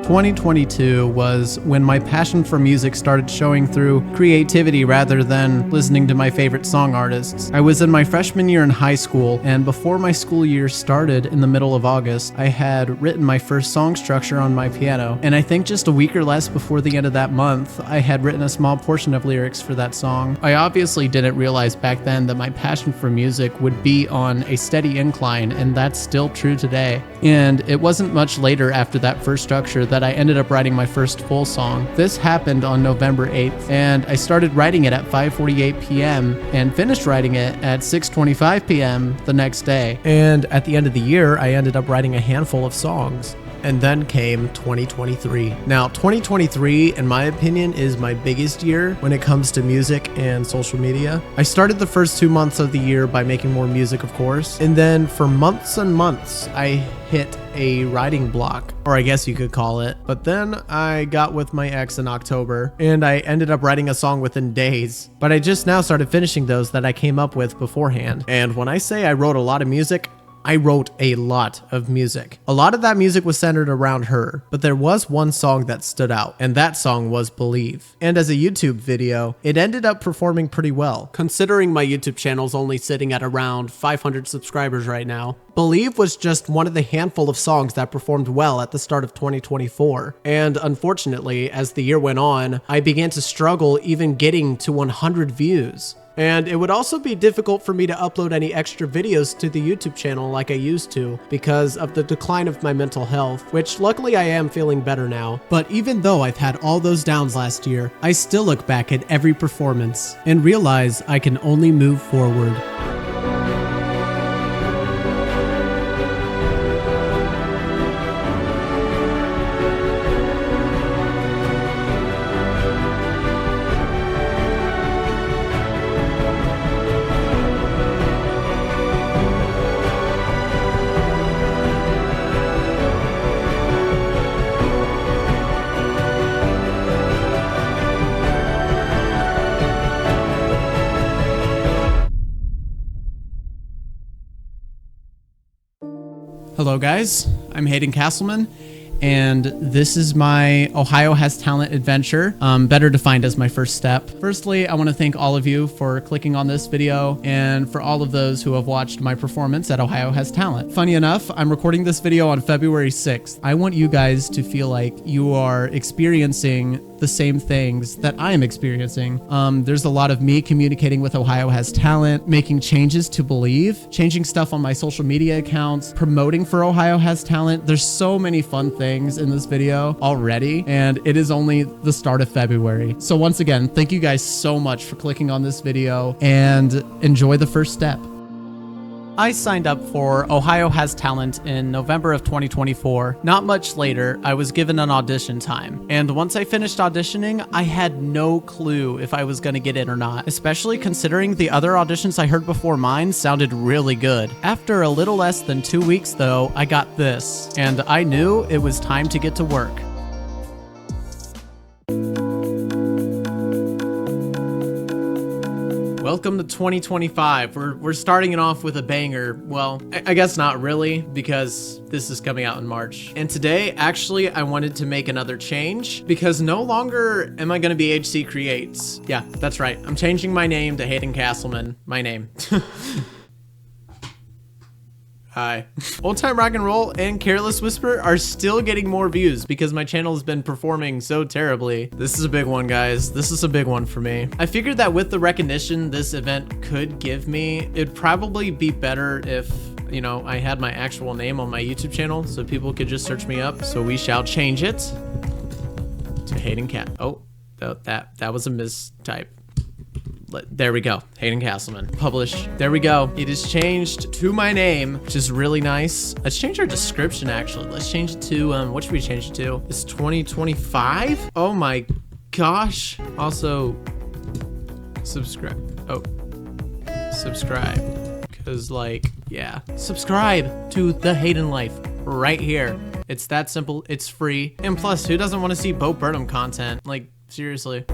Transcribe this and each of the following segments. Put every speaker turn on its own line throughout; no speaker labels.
2022 was when my passion for music started showing through creativity rather than listening to my favorite song artists. I was in my freshman year in high school, and before my school year started in the middle of August, I had written my first song structure on my piano, and I think just a week or less before the end of that month, I had written a small portion of lyrics for that song. I obviously didn't realize back then that my passion for music would be on a steady incline, and that's still true today. And it wasn't much later after that first structure that I ended up writing my first full song. This happened on November 8th, and I started writing it at 5:48 p.m. and finished writing it at 6:25 p.m. the next day. And at the end of the year, I ended up writing a handful of songs. And then came 2023. Now, 2023, in my opinion, is my biggest year when it comes to music and social media. I started the first 2 months of the year by making more music, of course. And then for months and months, I hit a writing block, or I guess you could call it. But then I got with my ex in October, and I ended up writing a song within days. But I just now started finishing those that I came up with beforehand. And when I say I wrote a lot of music, I wrote a lot of music. A lot of that music was centered around her, but there was one song that stood out, and that song was Believe. And as a YouTube video, it ended up performing pretty well. Considering my YouTube channel's only sitting at around 500 subscribers right now, Believe was just one of the handful of songs that performed well at the start of 2024. And unfortunately, as the year went on, I began to struggle even getting to 100 views. And it would also be difficult for me to upload any extra videos to the YouTube channel like I used to because of the decline of my mental health, which luckily I am feeling better now. But even though I've had all those downs last year, I still look back at every performance and realize I can only move forward. Hello guys, I'm Hayden Castleman, and this is my Ohio Has Talent adventure, better defined as my first step. Firstly, I want to thank all of you for clicking on this video and for all of those who have watched my performance at Ohio Has Talent. Funny enough, I'm recording this video on February 6th. I want you guys to feel like you are experiencing the same things that I am experiencing. There's a lot of me communicating with Ohio Has Talent, making changes to Believe, changing stuff on my social media accounts, promoting for Ohio Has Talent. There's so many fun things in this video already, and it is only the start of February. So once again, thank you guys so much for clicking on this video, and enjoy the first step. I signed up for Ohio Has Talent in November of 2024. Not much later, I was given an audition time. And once I finished auditioning, I had no clue if I was gonna get in or not, especially considering the other auditions I heard before mine sounded really good. After a little less than 2 weeks though, I got this, and I knew it was time to get to work. Welcome to 2025. We're starting it off with a banger. Well, I guess not really, because this is coming out in March. And today, actually, I wanted to make another change because no longer am I going to be HC Creates. Yeah, that's right. I'm changing my name to Hayden Castleman. My name. Hi. Old Time Rock and Roll and Careless Whisper are still getting more views because my channel has been performing so terribly. This is a big one, guys. This is a big one for me. I figured that with the recognition this event could give me, it'd probably be better if, you know, I had my actual name on my YouTube channel so people could just search me up. So we shall change it to Hayden Cat. Oh, that was a mistype. There we go. Hayden Castleman. Publish. There we go. It is changed to my name, which is really nice. Let's change our description, actually. Let's change it to, what should we change it to? It's 2025? Oh my gosh. Also, subscribe. Oh, subscribe. Because, like, yeah. Subscribe to TheHaydenLife right here. It's that simple. It's free. And plus, who doesn't want to see Bo Burnham content? Like, seriously.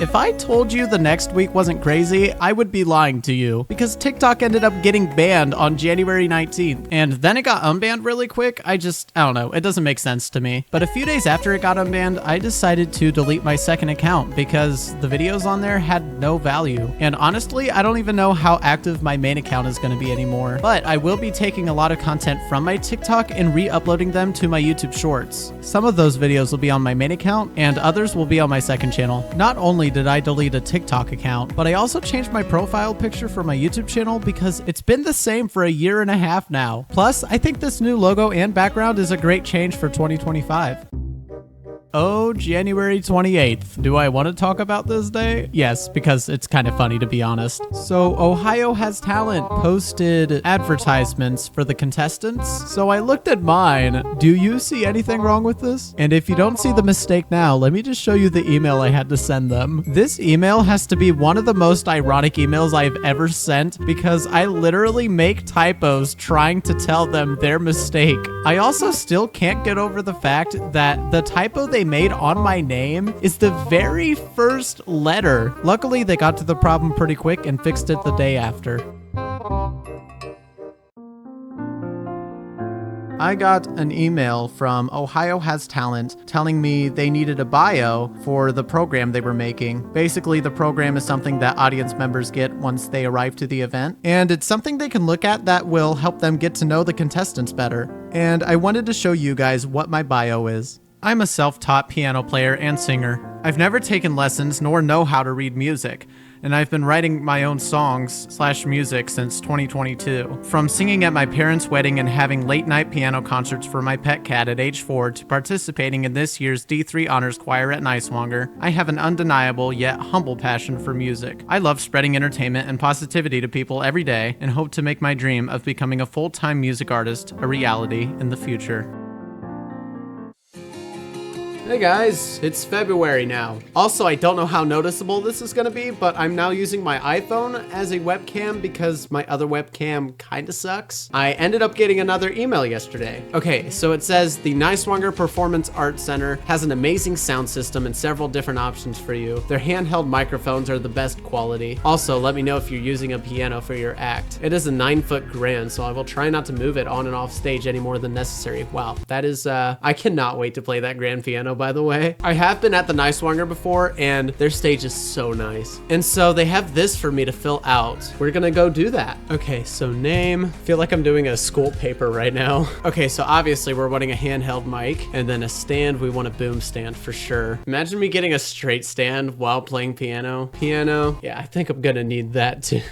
If I told you the next week wasn't crazy, I would be lying to you, because TikTok ended up getting banned on January 19th, and then it got unbanned really quick. I don't know, it doesn't make sense to me. But a few days after it got unbanned, I decided to delete my second account because the videos on there had no value. And honestly, I don't even know how active my main account is going to be anymore. But I will be taking a lot of content from my TikTok and re-uploading them to my YouTube Shorts. Some of those videos will be on my main account, and others will be on my second channel. Not only did I delete a TikTok account, but I also changed my profile picture for my YouTube channel because it's been the same for a year and a half now. Plus, I think this new logo and background is a great change for 2025. Oh, January 28th. Do I want to talk about this day? Yes, because it's kind of funny, to be honest. So Ohio Has Talent posted advertisements for the contestants. So I looked at mine. Do you see anything wrong with this? And if you don't see the mistake now, let me just show you the email I had to send them. This email has to be one of the most ironic emails I've ever sent because I literally make typos trying to tell them their mistake. I also still can't get over the fact that the typo they made on my name is the very first letter. Luckily, they got to the problem pretty quick and fixed it the day after. I got an email from Ohio Has Talent telling me they needed a bio for the program they were making. Basically, the program is something that audience members get once they arrive to the event, and it's something they can look at that will help them get to know the contestants better. And I wanted to show you guys what my bio is. I'm a self-taught piano player and singer. I've never taken lessons nor know how to read music, and I've been writing my own songs/music since 2022. From singing at my parents' wedding and having late-night piano concerts for my pet cat at age 4 to participating in this year's D3 Honors Choir at Niswonger, I have an undeniable yet humble passion for music. I love spreading entertainment and positivity to people every day and hope to make my dream of becoming a full-time music artist a reality in the future. Hey guys, it's February now. Also, I don't know how noticeable this is gonna be, but I'm now using my iPhone as a webcam because my other webcam kinda sucks. I ended up getting another email yesterday. Okay, so it says the Niswonger Performance Arts Center has an amazing sound system and several different options for you. Their handheld microphones are the best quality. Also, let me know if you're using a piano for your act. It is a 9-foot grand, so I will try not to move it on and off stage any more than necessary. Wow, that is, I cannot wait to play that grand piano, by the way. I have been at the Niswonger before, and their stage is so nice. And so they have this for me to fill out. We're gonna go do that. Okay, so name. Feel like I'm doing a school paper right now. Okay, so obviously we're wanting a handheld mic, and then a stand. We want a boom stand for sure. Imagine me getting a straight stand while playing piano. Piano, yeah, I think I'm gonna need that too.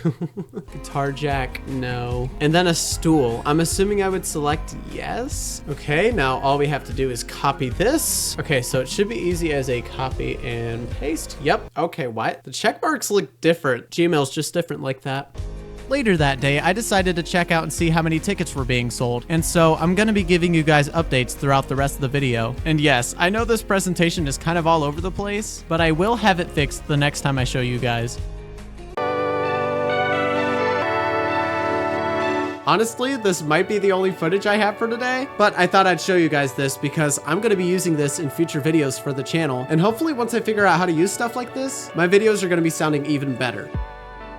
Guitar jack, no. And then a stool. I'm assuming I would select yes. Okay, now all we have to do is copy this. Okay, so it should be easy as a copy and paste. Yep. Okay, what? The check marks look different. Gmail's just different like that. Later that day, I decided to check out and see how many tickets were being sold. And so I'm gonna be giving you guys updates throughout the rest of the video. And yes, I know this presentation is kind of all over the place, but I will have it fixed the next time I show you guys. Honestly, this might be the only footage I have for today, but I thought I'd show you guys this because I'm gonna be using this in future videos for the channel. And hopefully once I figure out how to use stuff like this, my videos are gonna be sounding even better.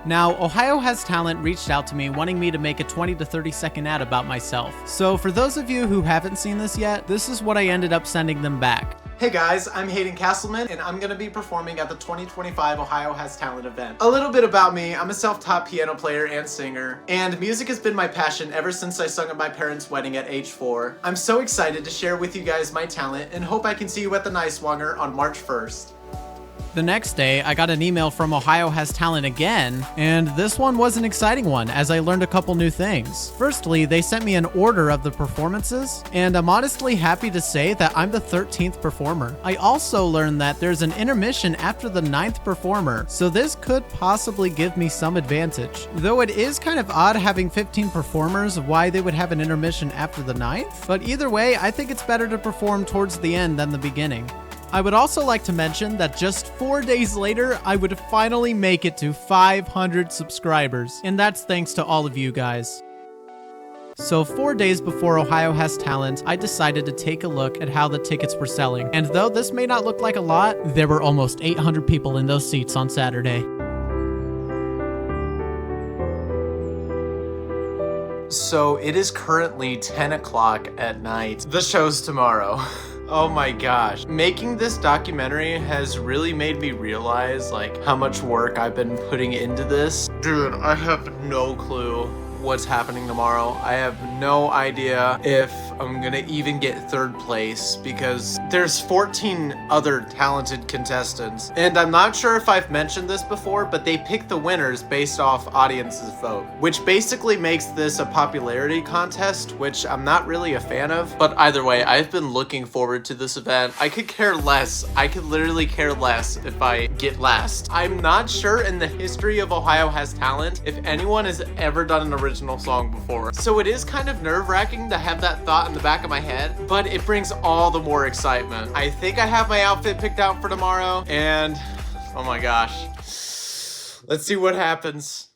Now, Ohio Has Talent reached out to me wanting me to make a 20 to 30 second ad about myself. So for those of you who haven't seen this yet, this is what I ended up sending them back. Hey guys, I'm Hayden Castleman, and I'm gonna be performing at the 2025 Ohio Has Talent event. A little bit about me, I'm a self-taught piano player and singer, and music has been my passion ever since I sung at my parents' wedding at age 4. I'm so excited to share with you guys my talent and hope I can see you at the Niswonger on March 1st. The next day, I got an email from Ohio Has Talent again, and this one was an exciting one as I learned a couple new things. Firstly, they sent me an order of the performances, and I'm honestly happy to say that I'm the 13th performer. I also learned that there's an intermission after the 9th performer, so this could possibly give me some advantage. Though it is kind of odd having 15 performers, why they would have an intermission after the 9th, but either way, I think it's better to perform towards the end than the beginning. I would also like to mention that just 4 days later, I would finally make it to 500 subscribers, and that's thanks to all of you guys. So 4 days before Ohio Has Talent, I decided to take a look at how the tickets were selling. And though this may not look like a lot, there were almost 800 people in those seats on Saturday. So it is currently 10 o'clock at night. The show's tomorrow. Oh my gosh. Making this documentary has really made me realize like how much work I've been putting into this. Dude, I have no clue what's happening tomorrow. I have no idea if I'm gonna even get third place because there's 14 other talented contestants. And I'm not sure if I've mentioned this before, but they pick the winners based off audience's vote, which basically makes this a popularity contest, which I'm not really a fan of. But either way, I've been looking forward to this event. I could care less. I could literally care less if I get last. I'm not sure in the history of Ohio Has Talent if anyone has ever done an original song before. So it is kind of nerve-wracking to have that thought in the back of my head, but it brings all the more excitement. I think I have my outfit picked out for tomorrow, and oh my gosh. Let's see what happens.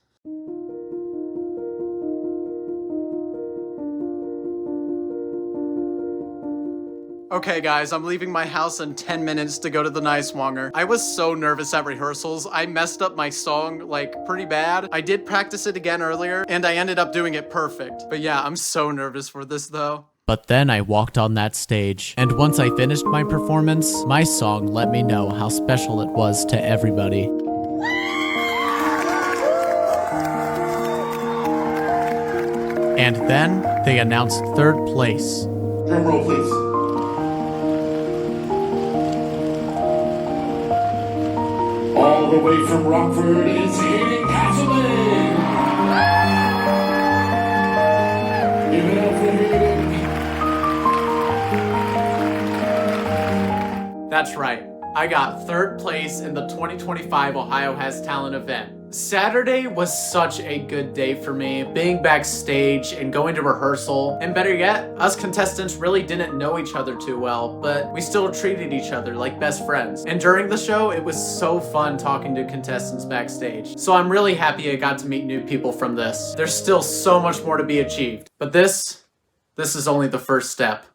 Okay guys, I'm leaving my house in 10 minutes to go to the Nicewanger. I was so nervous at rehearsals. I messed up my song like pretty bad. I did practice it again earlier and I ended up doing it perfect. But yeah, I'm so nervous for this though. But then I walked on that stage, and once I finished my performance, my song let me know how special it was to everybody. And then they announced third place.
Drum roll, please. All the way from Rockford, it's Hayden Castleman. Give it up for Hayden.
That's right. I got third place in the 2025 Ohio Has Talent event. Saturday was such a good day for me, being backstage and going to rehearsal, and better yet, us contestants really didn't know each other too well, but we still treated each other like best friends. And during the show, it was so fun talking to contestants backstage. So I'm really happy I got to meet new people from this. There's still so much more to be achieved, but this is only the first step.